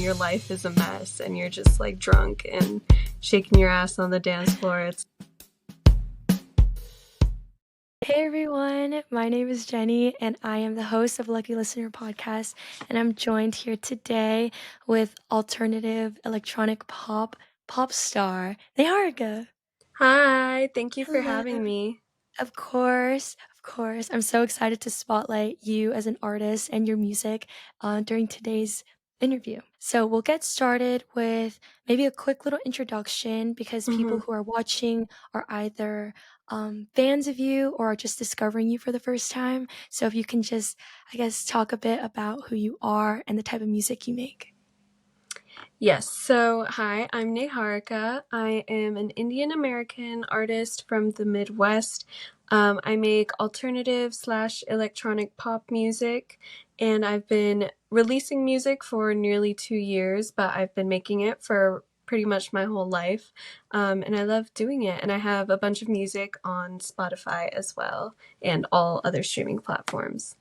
your life is a mess and you're just like drunk and shaking your ass on the dance floor. It's Hey everyone, my name is Jenny and I am the host of Lucky Listener Podcast, and I'm joined here today with alternative electronic pop star Neharika. Hi, thank you for Hello. having me. Of course. I'm so excited to spotlight you as an artist and your music during today's interview. So we'll get started with maybe a quick little introduction because people hmm who are watching are either fans of you or are just discovering you for the first time. So if you can just, I guess, talk a bit about who you are and the type of music you make. Yes, so hi, I'm Neharika. I am an Indian American artist from the Midwest. I make alternative slash electronic pop music, and I've been releasing music for nearly 2 years, but I've been making it for pretty much my whole life. And I love doing it. And I have a bunch of music on Spotify as well and all other streaming platforms.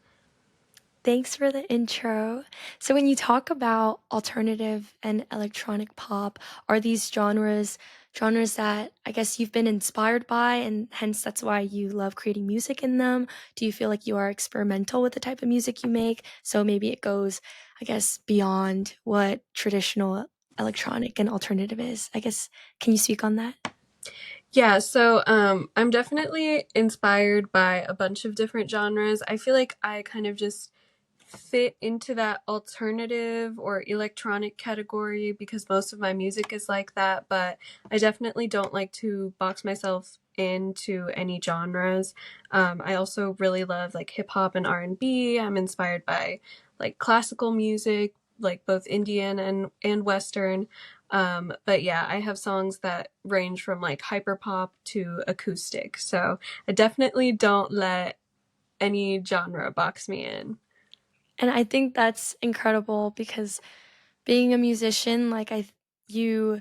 Thanks for the intro. So, when you talk about alternative and electronic pop, are these genres that I guess you've been inspired by, and hence that's why you love creating music in them? Do you feel like you are experimental with the type of music you make? So maybe it goes, I guess, beyond what traditional electronic and alternative is. I guess, can you speak on that? Yeah, so I'm definitely inspired by a bunch of different genres. I feel like I kind of just fit into that alternative or electronic category because most of my music is like that, but I definitely don't like to box myself into any genres. I also really love like hip hop and R&B. I'm inspired by like classical music, like both Indian and Western. But yeah, I have songs that range from like hyperpop to acoustic. So I definitely don't let any genre box me in. And I think that's incredible because being a musician, you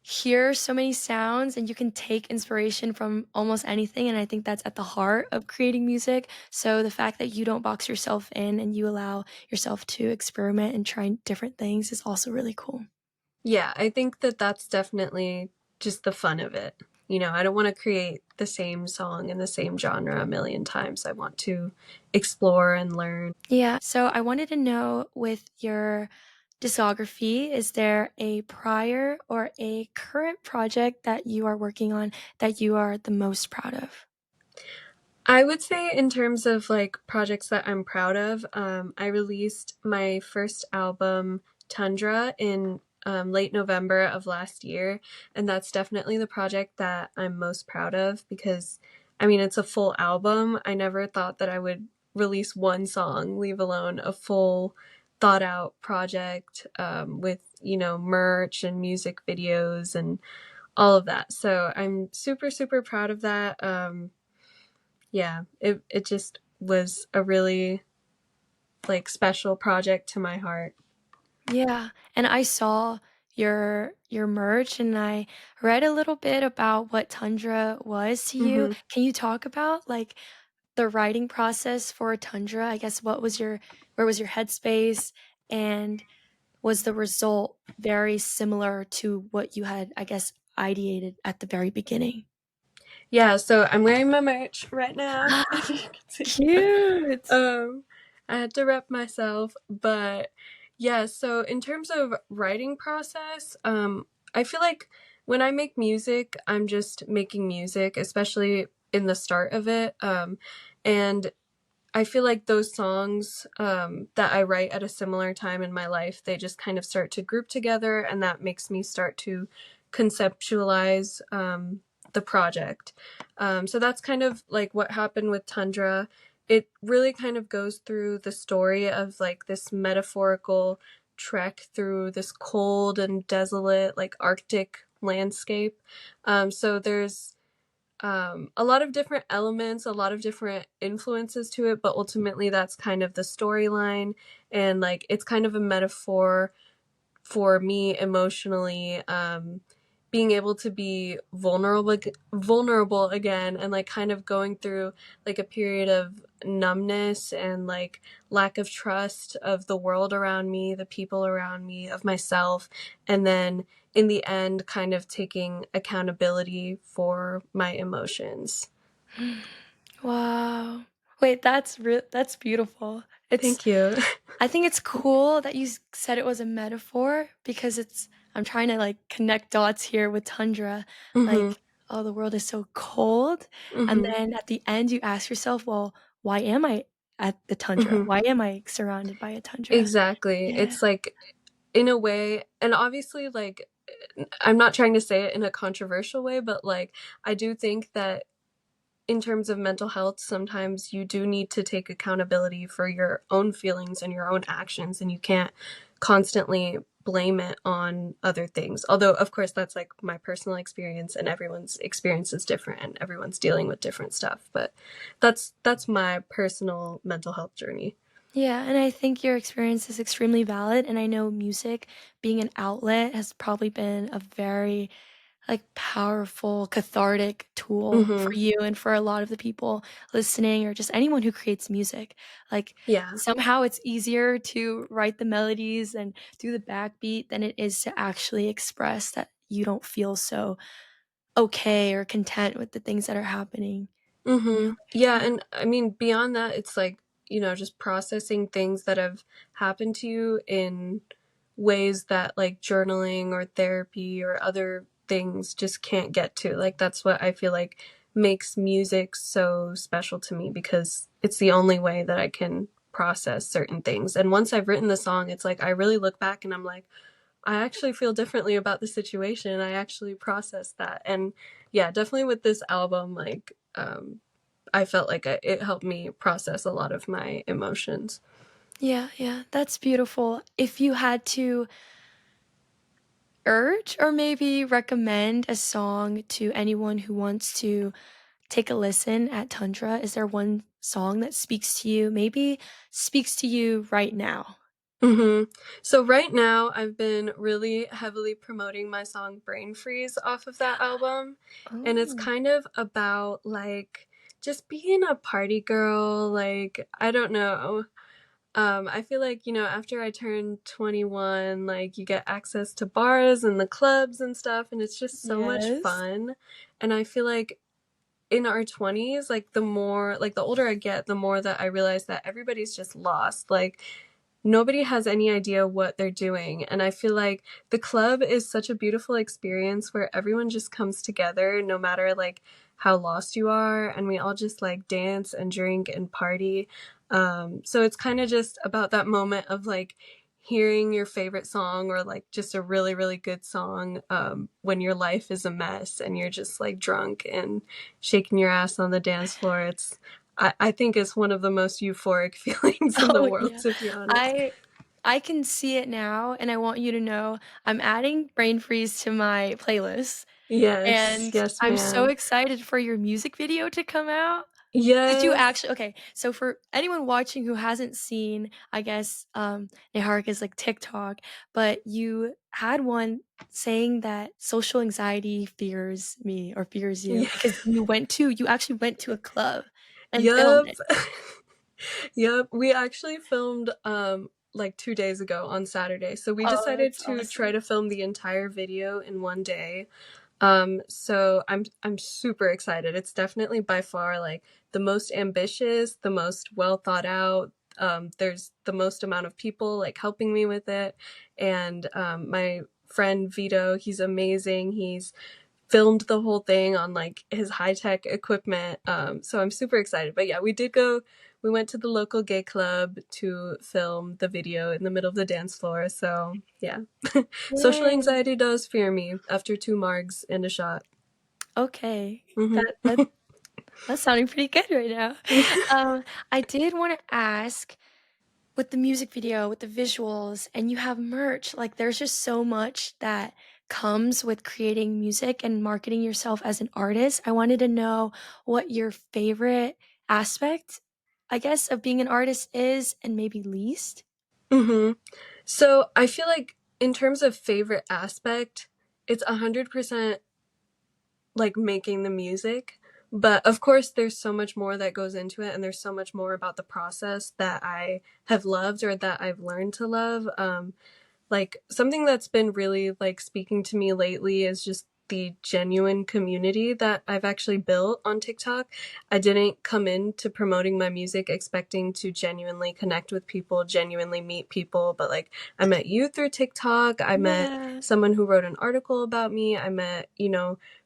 hear so many sounds and you can take inspiration from almost anything, and I think that's at the heart of creating music. So the fact that you don't box yourself in and you allow yourself to experiment and try different things is also really cool. Yeah, I think that that's definitely just the fun of it. You know, I don't want to create the same song in the same genre a million times. I want to explore and learn. Yeah, so I wanted to know, with your discography, is there a prior or a current project that you are working on that you are the most proud of? I would say, in terms of like projects that I'm proud of, I released my first album, Tundra, in late November of last year. And that's definitely the project that I'm most proud of because, I mean, it's a full album. I never thought that I would release one song, leave alone a full thought out project with, you know, merch and music videos and all of that. So I'm super, super proud of that. Yeah, it just was a really like special project to my heart. Yeah, and I saw your merch, and I read a little bit about what Tundra was to you. hmm Can you talk about, like, the writing process for Tundra? I guess where was your headspace, and was the result very similar to what you had, I guess, ideated at the very beginning? Yeah, so I'm wearing my merch right now, as you can see. Cute. um, I had to rep myself, but yeah. So in terms of writing process, I feel like when I make music, I'm just making music, especially in the start of it. And I feel like those songs that I write at a similar time in my life, they just kind of start to group together, and that makes me start to conceptualize the project. So that's kind of like what happened with Tundra. It really kind of goes through the story of like this metaphorical trek through this cold and desolate, like Arctic landscape. So there's a lot of different elements, a lot of different influences to it, but ultimately that's kind of the storyline. And like it's kind of a metaphor for me emotionally, being able to be vulnerable again, and like kind of going through like a period of numbness and like lack of trust of the world around me, the people around me, of myself, and then in the end kind of taking accountability for my emotions. Wow. Wait, that's beautiful. It's Thank you. I think it's cool that you said it was a metaphor because I'm trying to like connect dots here with tundra. Mhm. Like, oh, the world is so cold. And Mhm. then at the end, you ask yourself, well, why am I at the tundra? Mhm. Why am I surrounded by a tundra? Exactly. Yeah. It's like in a way, and obviously like I'm not trying to say it in a controversial way, but like I do think that in terms of mental health, sometimes you do need to take accountability for your own feelings and your own actions, and you can't constantly blame it on other things. Although, of course, that's like my personal experience, and everyone's experience is different, and everyone's dealing with different stuff. But that's my personal mental health journey. Yeah, and I think your experience is extremely valid. And I know music being an outlet has probably been a very like powerful cathartic tool for Mm-hmm. you and for a lot of the people listening or just anyone who creates music. Like Yeah. somehow it's easier to write the melodies and do the backbeat than it is to actually express that you don't feel so okay or content with the things that are happening in your Mm-hmm. life. Yeah, Yeah. and I mean beyond that, it's like, just processing things that have happened to you in ways that like journaling or therapy or other things just can't get to. Like that's what I feel like makes music so special to me, because it's the only way that I can process certain things. And once I've written the song, it's like I really look back and I'm like, I actually feel differently about the situation. I actually process that. And yeah, definitely with this album, like I felt like it helped me process a lot of my emotions. Yeah, yeah, that's beautiful. If you had to urge or maybe recommend a song to anyone who wants to take a listen at Tundra, is there one song that speaks to you, maybe speaks to you right now? Hmm. So right now, I've been really heavily promoting my song "Brain Freeze" off of that album, and it's Oh, kind of about like just being a party girl. Like I don't know. I feel like, after I turned 21, like you get access to bars and the clubs and stuff, and it's just so much yes. fun. And I feel like in our 20s, like the older I get, the more that I realize that everybody's just lost. Like nobody has any idea what they're doing. And I feel like the club is such a beautiful experience where everyone just comes together no matter like how lost you are, and we all just like dance and drink and party. So it's kind of just about that moment of like hearing your favorite song, or like just a really, really good song, when your life is a mess and you're just like drunk and shaking your ass on the dance floor. I think it's one of the most euphoric feelings in the Oh, world, yeah. to be honest. I I can see it now, and I want you to know I'm adding Brain Freeze to my playlist, Yes, and yes, I'm so ma'am. excited for your music video to come out. Did you Yes. actually okay, so for anyone watching who hasn't seen, I guess, Neharika's, like, TikTok, but you had one saying that social anxiety fears me or fears you Yeah. because you actually went to a club and filmed Yep. it. Yep. We actually filmed like 2 days ago on Saturday. So we Oh, decided that's to try awesome. to film the entire video in one day. So I'm super excited. It's definitely by far like the most ambitious, the most well thought out. There's the most amount of people like helping me with it, and my friend Vito, he's amazing. He's filmed the whole thing on like his high tech equipment. So I'm super excited. But yeah, we did go. We went to the local gay club to film the video in the middle of the dance floor. So yeah, social Yay. anxiety does fear me after two margs and a shot. Okay. Hmm. That's sounding pretty good right now. Um, I did wanna ask, with the music video, with the visuals, and you have merch, like, there's just so much that comes with creating music and marketing yourself as an artist. I wanted to know what your favorite aspect, I guess, of being an artist is and maybe least? Hmm. So I feel like in terms of favorite aspect, it's 100% like making the music. But of course, there's so much more that goes into it, and there's so much more about the process that I have loved or that I've learned to love. Like something that's been really like speaking to me lately is just the genuine community that I've actually built on TikTok. I didn't come into promoting my music expecting to genuinely connect with people, genuinely meet people, but like I met you through TikTok. I met Yeah. someone who wrote an article about me. I met,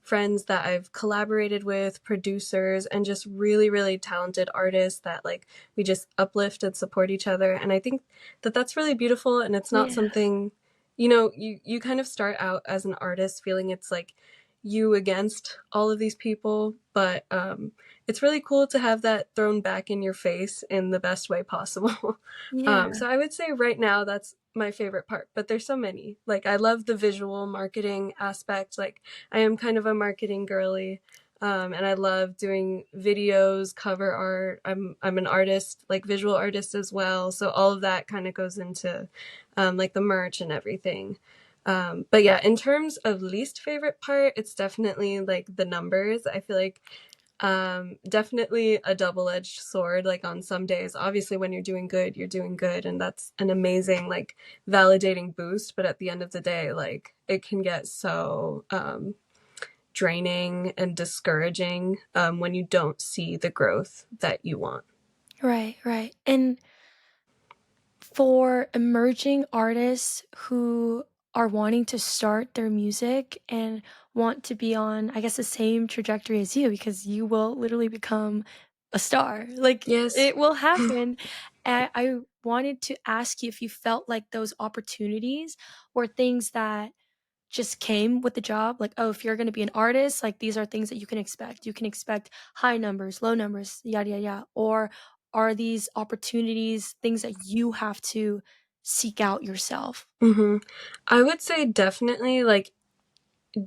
friends that I've collaborated with, producers, and just really, really talented artists that like we just uplift and support each other. And I think that that's really beautiful, and it's not Yeah. something, you kind of start out as an artist feeling it's like you against all of these people, but it's really cool to have that thrown back in your face in the best way possible. Yeah. So I would say right now that's my favorite part, but there's so many. Like I love the visual marketing aspect. Like I am kind of a marketing girly. And I love doing videos, cover art. I'm an artist, like visual artist as well. So all of that kind of goes into like the merch and everything. But yeah, in terms of least favorite part, it's definitely like the numbers. I feel like definitely a double-edged sword. Like on some days, obviously when you're doing good, and that's an amazing like validating boost. But at the end of the day, like it can get so draining and discouraging when you don't see the growth that you want. Right, right. And for emerging artists who are wanting to start their music and want to be on, I guess, the same trajectory as you, because you will literally become a star. Like, Yes. it will happen. I wanted to ask you if you felt like those opportunities were things that just came with the job. Like, oh, if you're going to be an artist, like these are things that you can expect. You can expect high numbers, low numbers, yada yada yada. Or are these opportunities things that you have to seek out yourself? I would say definitely like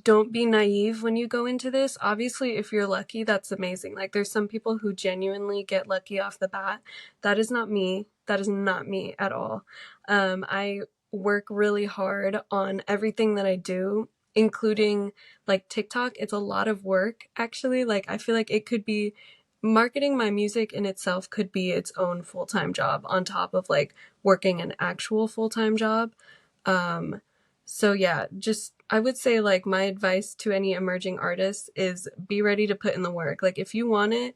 don't be naive when you go into this. Obviously, if you're lucky, that's amazing. Like, there's some people who genuinely get lucky off the bat. That is not me. That is not me at all. I work really hard on everything that I do, including like TikTok. It's a lot of work, actually. Like, I feel like it could be marketing my music in itself could be its own full time job on top of like working an actual full time job. Um, so yeah, just I would say like my advice to any emerging artists is be ready to put in the work. Like if you want it,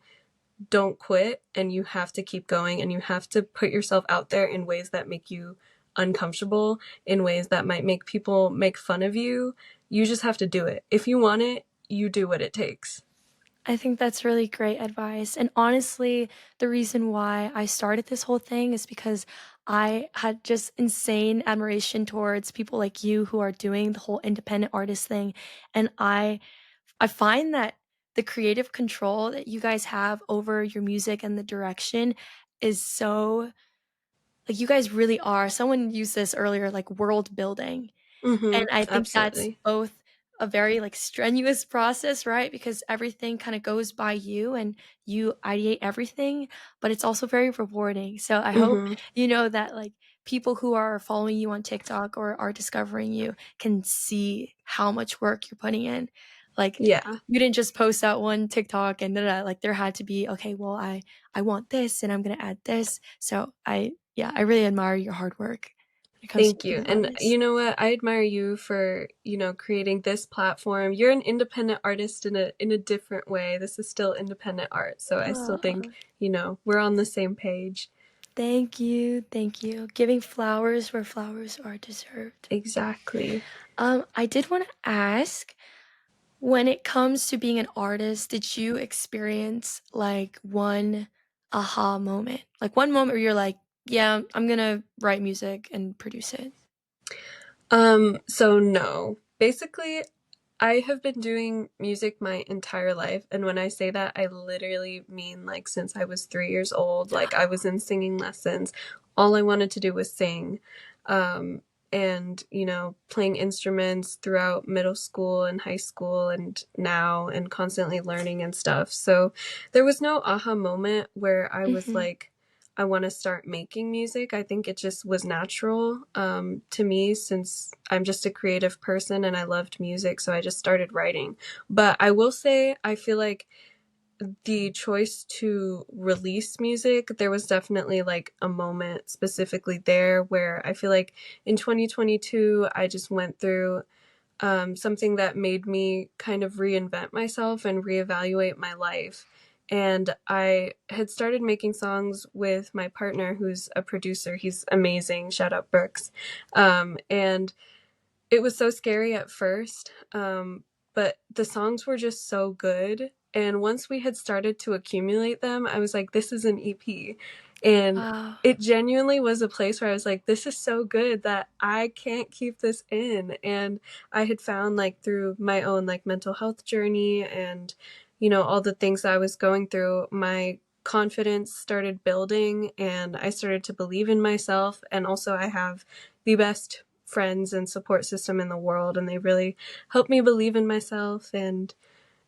don't quit, and you have to keep going, and you have to put yourself out there in ways that make you uncomfortable, in ways that might make people make fun of you. You just have to do it. If you want it, you do what it takes. I think that's really great advice. And honestly, the reason why I started this whole thing is because I had just insane admiration towards people like you who are doing the whole independent artist thing. And I find that the creative control that you guys have over your music and the direction is so like you guys really are. Someone used this earlier, like world building. And I think that's Absolutely. both a very, like, strenuous process, right? Because everything kinda goes by you and you ideate everything, but it's also very rewarding. So I hope Mm-hmm. you know that, like, people who are following you on TikTok or are discovering you can see how much work you're putting in. Like, Yeah. you didn't just post out one TikTok and da da, like, there had to be, "Okay, well, I want this, and I'm gonna add this." So yeah, I really admire your hard work when it comes to Thank you. being an And artist. you know what? I admire you for, creating this platform. You're an independent artist in a different way. This is still independent art. So I still think, Aw, we're on the same page. thank you, thank you. Giving flowers where flowers are deserved. Exactly. I did wanna ask, when it comes to being an artist, did you experience, like, one aha moment? Like, one moment where you're like, "Yeah, I'm gonna write music and produce it." So no. Basically, I have been doing music my entire life, and when I say that, I literally mean like since I was 3 years old. Like I was in singing lessons. All I wanted to do was sing. And, playing instruments throughout middle school and high school and now, and constantly learning and stuff. So there was no aha moment where I was Mhm. like, I want to start making music. I think it just was natural to me since I'm just a creative person and I loved music. So I just started writing. But I will say, I feel like the choice to release music, there was definitely like a moment specifically there where I feel like in 2022, I just went through something that made me kind of reinvent myself and reevaluate my life. And I had started making songs with my partner, who's a producer. He's amazing. Shout out Brooks. And it was so scary at first, but the songs were just so good. And once we had started to accumulate them, I was like, this is an EP. And Wow. it genuinely was a place where I was like, this is so good that I can't keep this in. And I had found, like, through my own like mental health journey and, all the things I was going through, my confidence started building and I started to believe in myself. And also, I have the best friends and support system in the world, and they really helped me believe in myself. And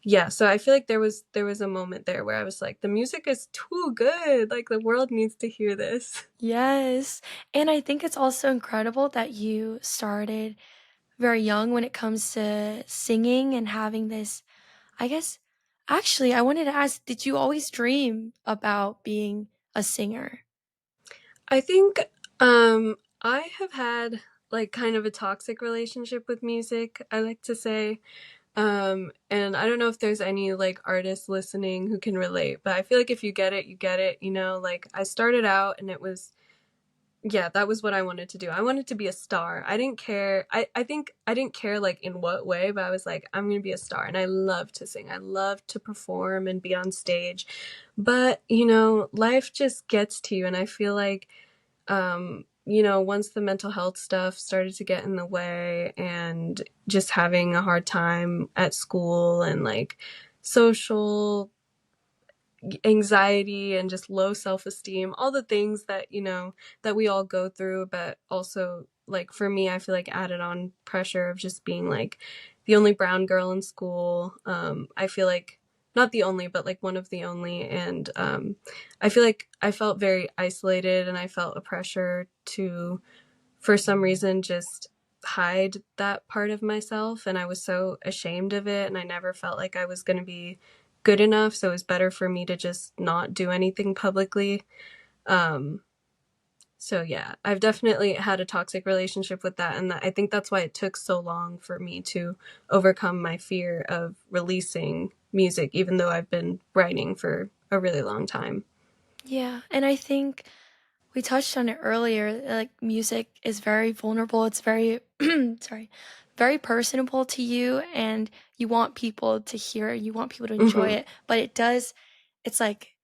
yeah, so I feel like there was a moment there where I was like, the music is too good, like the world needs to hear this. Yes. And I think it's also incredible that you started very young when it comes to singing and having this, I guess, actually, I wanted to ask, did you always dream about being a singer? I think I have had like kind of a toxic relationship with music, I like to say. And I don't know if there's any like artists listening who can relate, but I feel like if you get it, you get it, like I started out and it was, yeah, that was what I wanted to do. I wanted to be a star. I didn't care. I think I didn't care like in what way, but I was like, I'm gonna be a star. And I love to sing. I love to perform and be on stage. But, life just gets to you. And I feel like, once the mental health stuff started to get in the way and just having a hard time at school and like social anxiety and just low self-esteem, all the things that that we all go through, but also like for me, I feel like added on pressure of just being like the only brown girl in school. I feel like not the only, but like one of the only. And I feel like I felt very isolated and I felt a pressure to, for some reason, just hide that part of myself. And I was so ashamed of it. And I never felt like I was going to be good enough. So it was better for me to just not do anything publicly. Um, so yeah, I've definitely had a toxic relationship with that. And I think that's why it took so long for me to overcome my fear of releasing music, even though I've been writing for a really long time. Yeah, and I think we touched on it earlier, like, music is very vulnerable, it's very sorry, very personable to you, and you want people to hear it, you want people to enjoy Hmm. it, but it's like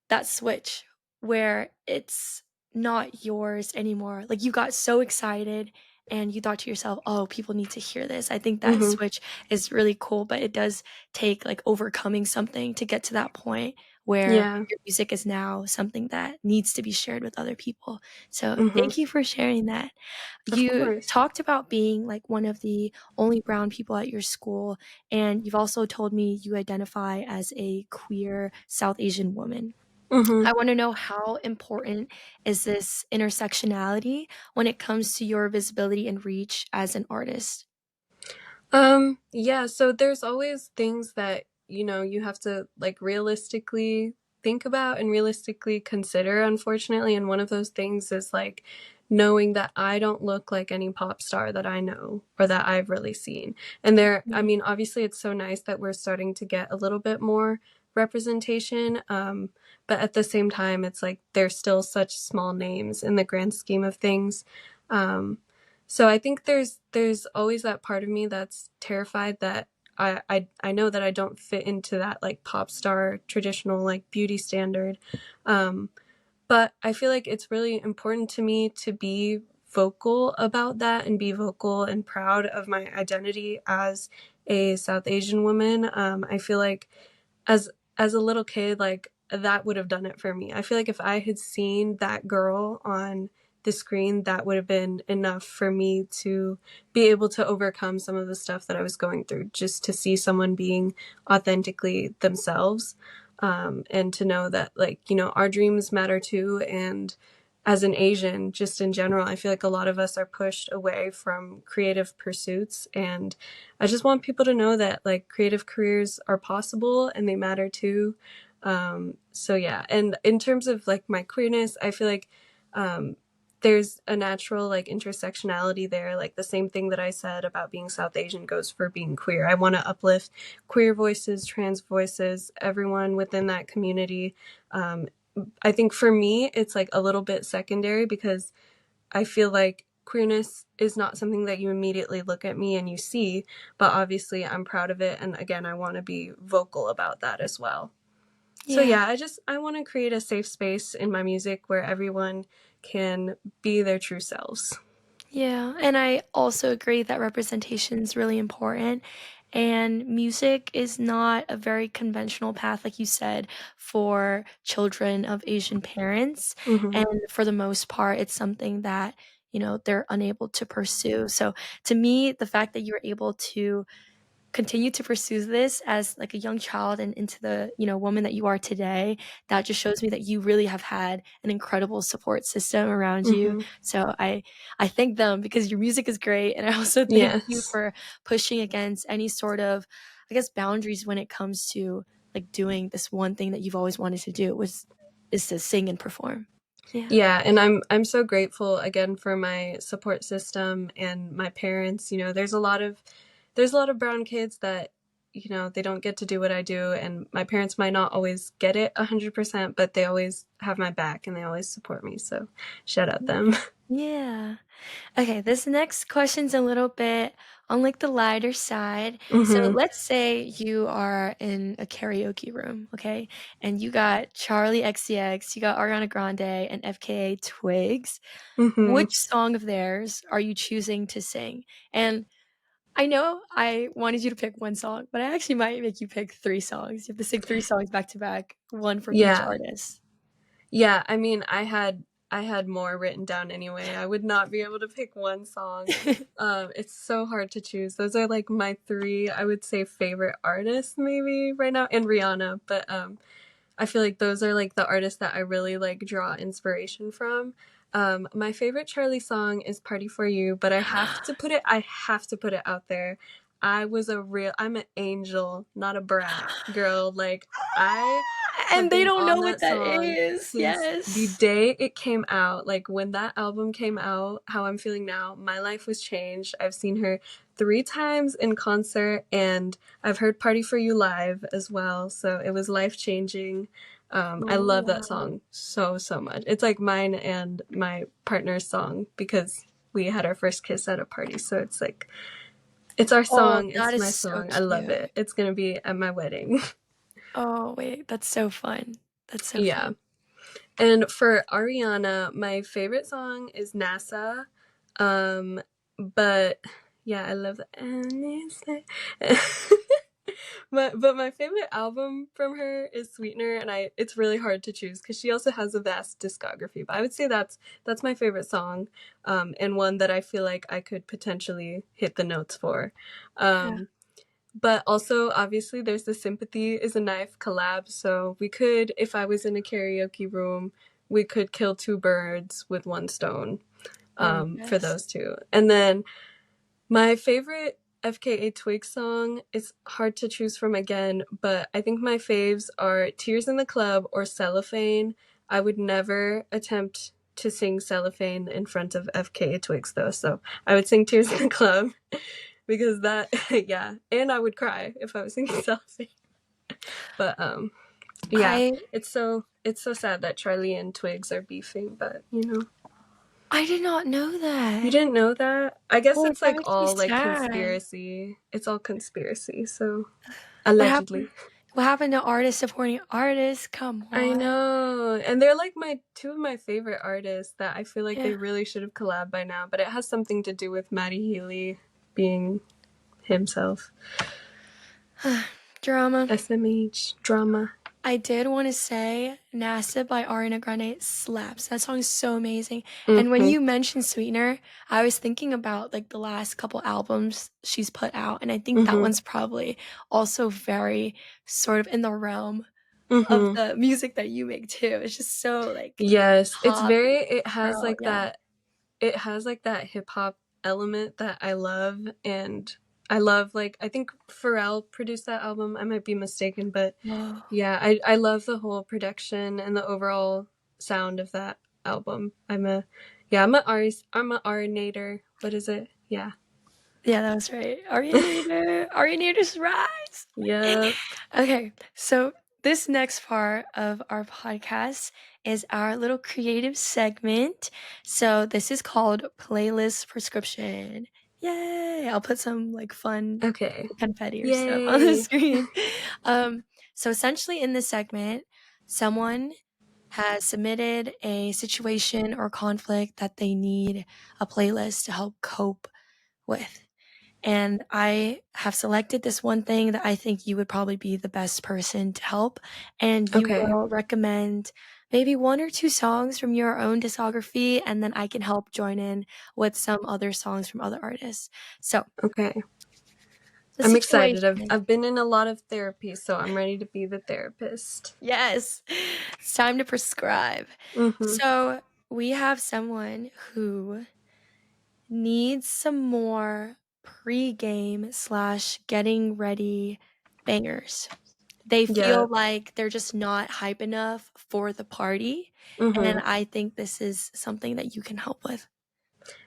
that switch where it's not yours anymore. Like, you got so excited and you thought to yourself, "Oh, people need to hear this." I think that Hmm. switch is really cool, but it does take, like, overcoming something to get to that point where Yeah, your music is now something that needs to be shared with other people. So, hmm, thank you for sharing that. of You course. talked about being, like, one of the only brown people at your school, and you've also told me you identify as a queer South Asian woman. Hmm. I wanna know, how important is this intersectionality when it comes to your visibility and reach as an artist? Yeah, so there's always things that, you have to like realistically think about and realistically consider, unfortunately. And one of those things is like knowing that I don't look like any pop star that I know or that I've really seen. And I Mhm. mean, obviously it's so nice that we're starting to get a little bit more representation. But at the same time, it's like they're still such small names in the grand scheme of things. Um, so I think there's always that part of me that's terrified that I know that I don't fit into that like pop star traditional like beauty standard. Um, but I feel like it's really important to me to be vocal about that and be vocal and proud of my identity as a South Asian woman. I feel like as as a little kid, like that would have done it for me. I feel like if I had seen that girl on the screen, that would have been enough for me to be able to overcome some of the stuff that I was going through, just to see someone being authentically themselves. and to know that, like, our dreams matter too. And as an Asian, just in general, I feel like a lot of us are pushed away from creative pursuits. And I just want people to know that, like, creative careers are possible and they matter too. So yeah. And in terms of like my queerness, I feel like um, there's a natural like intersectionality there. Like the same thing that I said about being South Asian goes for being queer. I want to uplift queer voices, trans voices, everyone within that community. Um, I think for me, it's like a little bit secondary because I feel like queerness is not something that you immediately look at me and you see, but obviously I'm proud of it. And again, I want to be vocal about that as well. So Yeah. yeah, I want to create a safe space in my music where everyone can be their true selves. Yeah, and I also agree that representation is really important. And music is not a very conventional path, like you said, for children of Asian parents. Hmm. And for the most part, it's something that, they're unable to pursue. So to me, the fact that you're able to continue to pursue this as like a young child and into the woman that you are today, that just shows me that you really have had an incredible support system around you. Hmm. So I thank them because your music is great, and I also thank you Yes. for pushing against any sort of, I guess, boundaries when it comes to like doing this one thing that you've always wanted to do, which is to sing and perform. Yeah. Yeah, and I'm so grateful again for my support system and my parents. There's a lot of brown kids that they don't get to do what I do, and my parents might not always get it 100%, but they always have my back and they always support me. So shout out them. Yeah. Okay, this next question's a little bit on like the lighter side. So Mhm. let's say you are in a karaoke room, okay? And you got Charlie XCX, you got Ariana Grande, and FKA Twigs. Mhm. Which song of theirs are you choosing to sing? And I know I wanted you to pick one song, but I actually might make you pick three songs. You have to sing three songs back to back, one from each Yeah. artist. Yeah, I mean, I had more written down anyway. I would not be able to pick one song. It's so hard to choose. Those are like my three, I would say, favorite artists maybe right now, and Rihanna. But I feel like those are like the artists that I really like draw inspiration from. My favorite Charlie song is Party for You, but I have to put it out there. I'm an angel, not a brat, girl. Like, I have And they been don't know on what that that song is. since the Yes. day it came out. Like, when that album came out, How I'm Feeling Now, my life was changed. I've seen her 3 times in concert, and I've heard Party for You live as well. So it was life changing. I Oh, love that wow. song so, so much. It's like mine and my partner's song because we had our first kiss at a party. So it's like, it's our Oh, song. that It's is my so song. I love cute. it. It's going to be at my wedding. Oh, wait, that's so fun. That's so Yeah. fun. And for Ariana, my favorite song is NASA. Um, but yeah, I love that. But my favorite album from her is Sweetener, and it's really hard to choose because she also has a vast discography. But I would say that's my favorite song, and one that I feel like I could potentially hit the notes for. Yeah. Um, but also, obviously, there's the Sympathy is a Knife collab. So we could, if I was in a karaoke room, we could kill two birds with one stone, Oh, for yes. those two. And then my favorite FKA Twigs song is hard to choose from again, but I think my faves are Tears in the Club or Cellophane. I would never attempt to sing Cellophane in front of FKA Twigs though, so I would sing Tears in the Club because that, yeah, and I would cry if I was singing Cellophane. But yeah, I it's so sad that Charlie and Twigs are beefing, but I did not know you that. didn't know that? I guess Oh, it's that like makes me all like sad. conspiracy. It's all conspiracy, so What happened allegedly. what happened to artists supporting artists? Come I on. know. And they're like my two of my favorite artists that I feel like Yeah. they really should have collabed by now, but it has something to do with Matty Healy being himself. Drama. SMH drama. I did want to say NASA by Ariana Grande slaps. That song is so amazing. And when Mhm. you mentioned Sweetener, I was thinking about like the last couple albums she's put out, and I think that Mhm. one's probably also very sort of in the realm. of Mhm. the music that you make too. It's just so, like, Yes, it's pop, very it has girl, like yeah. that hip hop element that I love, and I love, like, I think Pharrell produced that album. I might be mistaken, but Whoa. yeah, I love the whole production and the overall sound of that album. I'm a Arinator. What is it? Yeah. Yeah, that was right. Arianator, Arianator's rise. Yep. Okay, so this next part of our podcast is our little creative segment. So this is called Playlist Prescription. Yay! I'll put some like fun Okay. confetti or stuff on the Yay. screen. Um, so essentially in this segment, someone has submitted a situation or conflict that they need a playlist to help cope with. And I have selected this one thing that I think you would probably be the best person to help. And you Okay. will recommend maybe one or two songs from your own discography, and then I can help join in with some other songs from other artists. So, Okay. the I'm excited. situation. I've been in a lot of therapy, so I'm ready to be the therapist. Yes, it's time to prescribe. Mhm. So, we have someone who needs some more pre-game slash getting ready bangers. They Yeah. feel like they're just not hype enough for the party, and Mhm. I think this is something that you can help with.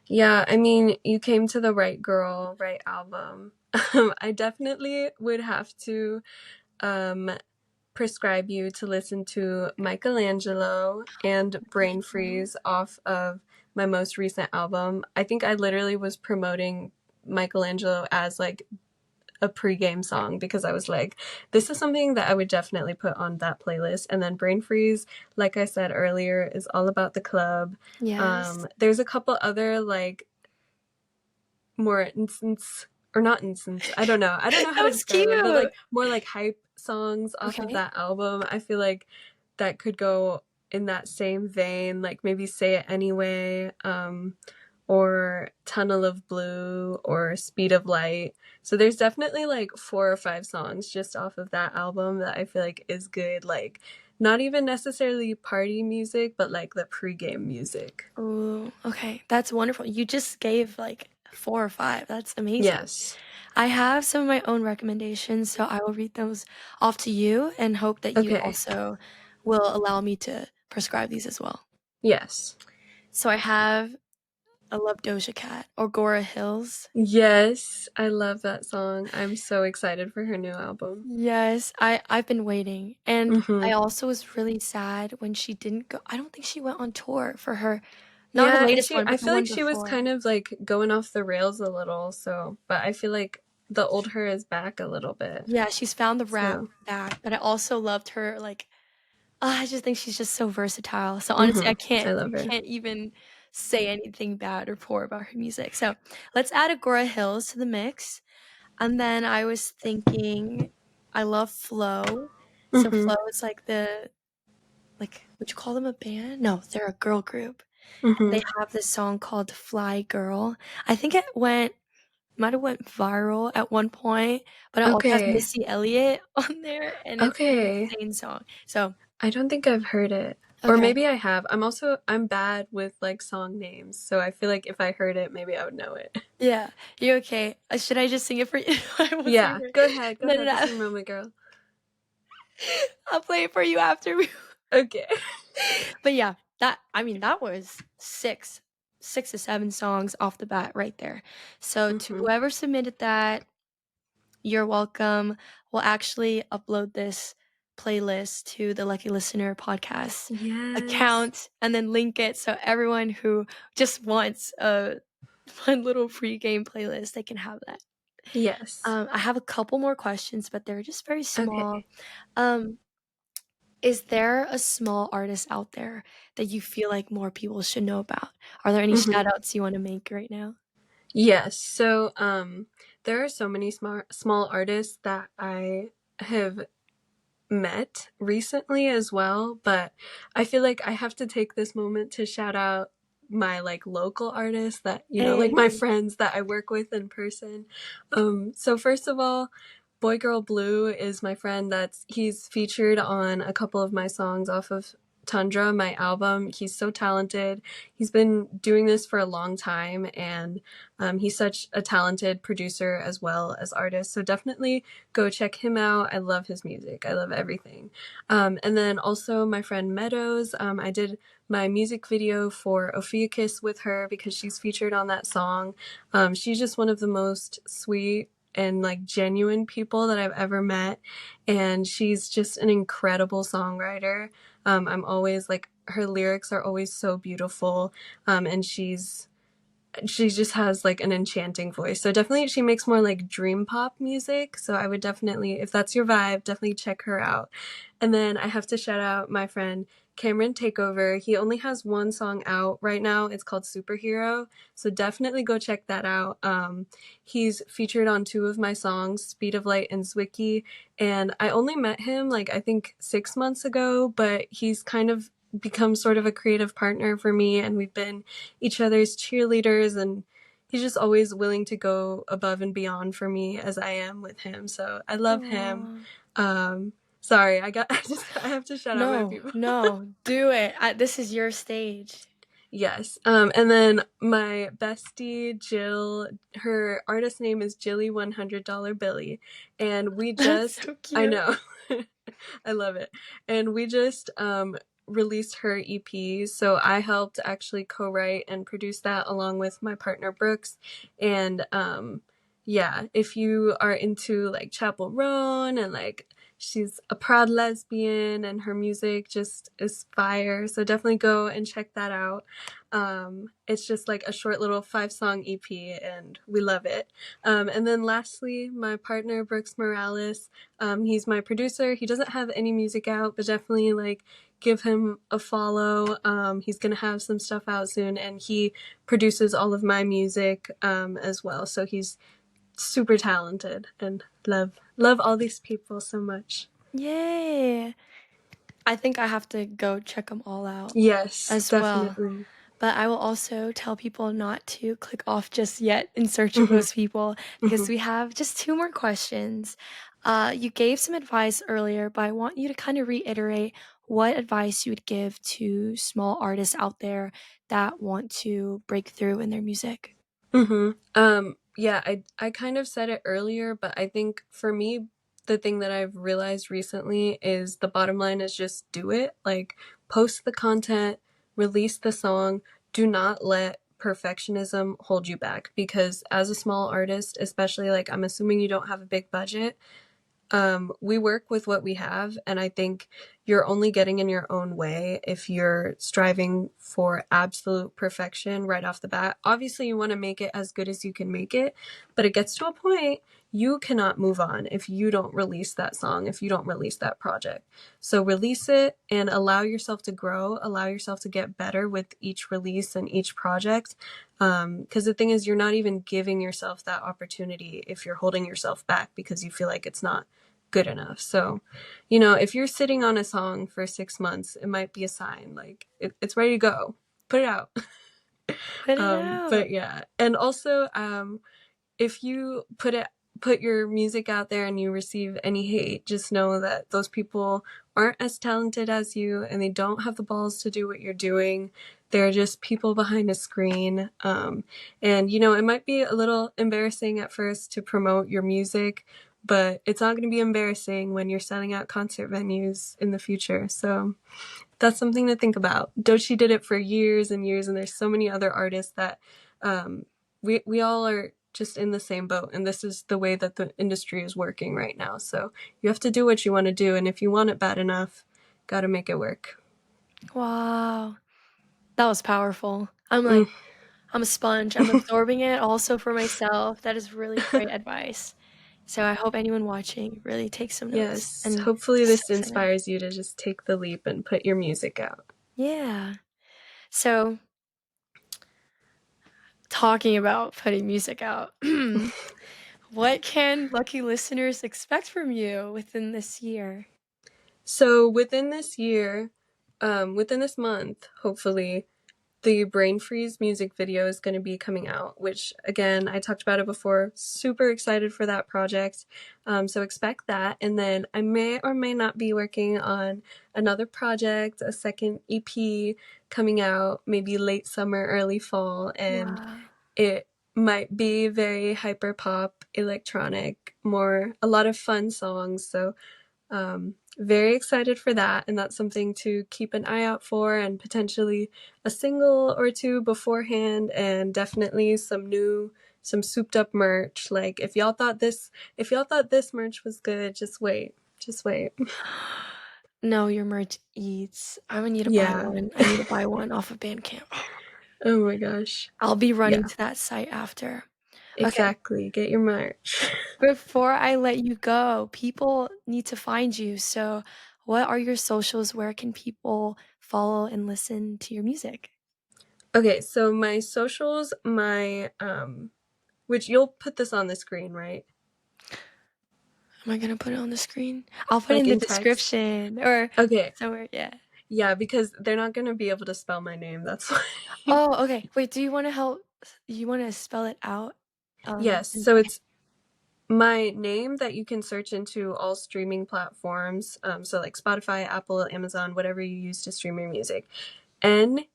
Yeah, I mean, you came to the right girl, right album. I definitely would have to um prescribe you to listen to Michelangelo and Brain Mhm. Freeze off of my most recent album. I think I literally was promoting Michelangelo as like a pregame song because I was like, this is something that I would definitely put on that playlist. And then Brain Freeze, like I said earlier, is all about the club. Yes. There's a couple other like more instance or not instance. I don't know. I don't know how That to was describe them, but cute. like more like hype songs off of Okay. that album. I feel like that could go in that same vein, like maybe Say It Anyway, or Tunnel of Blue or Speed of Light. So there's definitely like 4 or 5 songs just off of that album that I feel like is good, like not even necessarily party music, but like the pregame music. Ooh, okay. That's wonderful. You just gave like 4 or 5. That's amazing. Yes. I have some of my own recommendations, so I will read those off to you and hope that you Okay. also will allow me to prescribe these as well. Yes. So I love Doja Cat or Gora Hills. Yes, I love that song. I'm so excited for her new album. Yes, I've been waiting, and I Mhm. also was really sad when she didn't go. I don't think she went on tour for her, not her Yeah, and latest one, I but the feel like one she was before. kind of like going off the rails a little, so but I feel like the old her is back a little bit. Yeah, she's found the rap So, back, but I also loved her, like, I just think she's just so versatile. So honestly, mhm. I I love her. can't even say anything bad or poor about her music. So let's add Agora Hills to the mix. And then I was thinking, I love Flow. So Mhm. Flow is like would you call them a band? No, they're a girl group. Mhm. They have this song called Fly Girl. I think it might have went viral at one point, but it also has Okay. Missy Elliott on there, and it's an Okay. insane song. So, I don't think I've heard it. Or okay. maybe I have. I'm bad with like song names, so I feel like if I heard it, maybe I would know it. Yeah, you're okay. Should I just sing it for you? I won't sing it Yeah, for you. go ahead. Go No, no, ahead. This no. is your moment, girl. I'll play it for you after we Okay. But yeah, that was 6 to 7 songs off the bat right there. So to Mhm. whoever submitted that, you're welcome. We'll actually upload this playlist to the Lucky Listener podcast Yes. account and then link it so everyone who just wants a fun little free game playlist, they can have that. Yes. I have a couple more questions, but they're just very small. Okay. Um, is there a small artist out there that you feel like more people should know about? Are there any Mhm. shout outs you wanna make right now? Yes. So, there are so many small artists that I have met recently as well, but I feel like I have to take this moment to shout out my like local artists that, like my Hey. friends that I work with in person. So first of all, Boy Girl Blue is my friend he's featured on a couple of my songs off of Tundra, my album. He's so talented. He's been doing this for a long time, and he's such a talented producer as well as artist. So definitely go check him out. I love his music. I love everything. And then also my friend Meadows. I did my music video for Ophiuchus with her because she's featured on that song. She's just one of the most sweet and like genuine people that I've ever met. And she's just an incredible songwriter. I'm always like, her lyrics are always so beautiful. And she just has like an enchanting voice. So definitely she makes more like dream pop music. So I would definitely, if that's your vibe, definitely check her out. And then I have to shout out my friend Cameron Takeover. He only has one song out right now. It's called Superhero. So definitely go check that out. He's featured on two of my songs, Speed of Light and Zwicky. And I only met him like I think 6 months ago, but he's kind of become sort of a creative partner for me, and we've been each other's cheerleaders, and he's just always willing to go above and beyond for me as I am with him. So I love him. Aw. Um, sorry, I have to shout out my No, people. no, do it. This is your stage. Yes. And then my bestie Jill, her artist name is Jilly $100 Billy, and we That's just, so I cute. know, I love it, and we just released her EP. So I helped actually co-write and produce that along with my partner Brooks, and yeah, if you are into like Chapel Roan and like she's a proud lesbian and her music just is fire. So definitely go and check that out. It's just like a short little 5-song EP, and we love it. And then lastly, my partner Brooks Morales. He's my producer. He doesn't have any music out, but definitely like give him a follow. He's gonna have some stuff out soon, and he produces all of my music as well. So he's super talented, and love all these people so much. Yay. I think I have to go check them all out Yes, as well. definitely. But I will also tell people not to click off just yet in search of Hmm. those people because Hmm. we have just two more questions. You gave some advice earlier, but I want you to kind of reiterate what advice you would give to small artists out there that want to break through in their music. Hmm. Yeah, I kind of said it earlier, but I think for me, the thing that I've realized recently is the bottom line is just do it. Like, post the content, release the song. Do not let perfectionism hold you back, because as a small artist, especially, like, I'm assuming you don't have a big budget. We work with what we have, and I think you're only getting in your own way if you're striving for absolute perfection right off the bat. Obviously, you want to make it as good as you can make it, but it gets to a point you cannot move on if you don't release that song, if you don't release that project. So release it and allow yourself to grow, allow yourself to get better with each release and each project. Because the thing is, you're not even giving yourself that opportunity if you're holding yourself back because you feel like it's not good enough. So, if you're sitting on a song for 6 months, it might be a sign like it's ready to go. Put it out. Put it out. But yeah, and also, if you put your music out there and you receive any hate, just know that those people aren't as talented as you, and they don't have the balls to do what you're doing. They're just people behind a screen. And it might be a little embarrassing at first to promote your music, but it's not going to be embarrassing when you're selling out concert venues in the future. So that's something to think about. Dochi did it for years and years, and there's so many other artists that we all are just in the same boat, and this is the way that the industry is working right now. So you have to do what you want to do, and if you want it bad enough, got to make it work. Wow. That was powerful. Mm. I'm a sponge. I'm absorbing it also for myself. That is really great advice. So I hope anyone watching really takes some notes Yes, and hopefully this starts sending. inspires you to just take the leap and put your music out. Yeah. So talking about putting music out, what can lucky listeners expect from you within this year? So within this year, within this month, hopefully, the Brain Freeze music video is going to be coming out, which again, I talked about it before. Super excited for that project. So expect that. And then I may or may not be working on another project, a second EP coming out, maybe late summer, early fall. And Wow. it might be very hyper pop, electronic, more, a lot of fun songs. So very excited for that, and that's something to keep an eye out for, and potentially a single or two beforehand, and definitely some souped up merch. Like if y'all thought this merch was good, just wait. No, your merch eats. I would need to buy Yeah. one. I need to buy one off of Bandcamp. Oh my gosh. I'll be running Yeah, to that site after. Okay, exactly. Get your merch. before I let you go, people need to find you. So, what are your socials? Where can people follow and listen to your music? Okay, so my socials, my which you'll put this on the screen, right? Am I gonna put it on the screen? I'll put it Like in the in text. description or Okay. somewhere. Yeah. Yeah, because they're not gonna be able to spell my name, that's why. Oh, okay. Wait, do you want to help? You want to spell it out? Yes, so Okay. it's my name that you can search into all streaming platforms, so like Spotify, Apple, Amazon, whatever you use to stream your music. Neharika.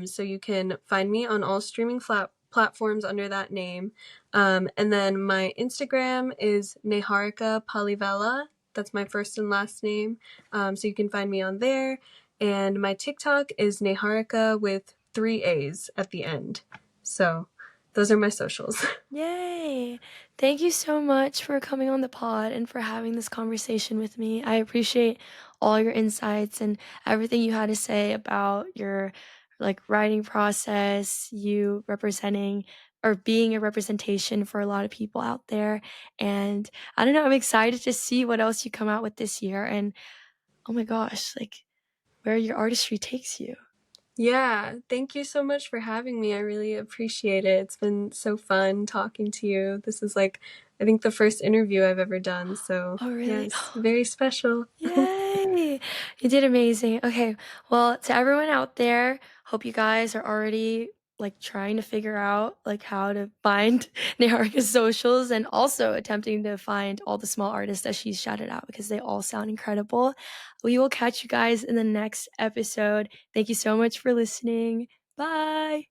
So you can find me on all streaming platforms under that name. And then my Instagram is Neharika Polyvela. That's my first and last name. So you can find me on there. And my TikTok is Neharika with 3 A's at the end. So those are my socials. Yay! Thank you so much for coming on the pod and for having this conversation with me. I appreciate all your insights and everything you had to say about your writing process, you representing or being a representation for a lot of people out there. And I don't know, I'm excited to see what else you come out with this year and oh my gosh, where your artistry takes you. Yeah, thank you so much for having me. I really appreciate it. It's been so fun talking to you. This is like, I think, the first interview I've ever done. So, Oh, really? yes, very special. Yay! You did amazing. Okay, well, to everyone out there, hope you guys are already trying to figure out how to find Niharika's socials and also attempting to find all the small artists that she's shouted out because they all sound incredible. We will catch you guys in the next episode. Thank you so much for listening. Bye.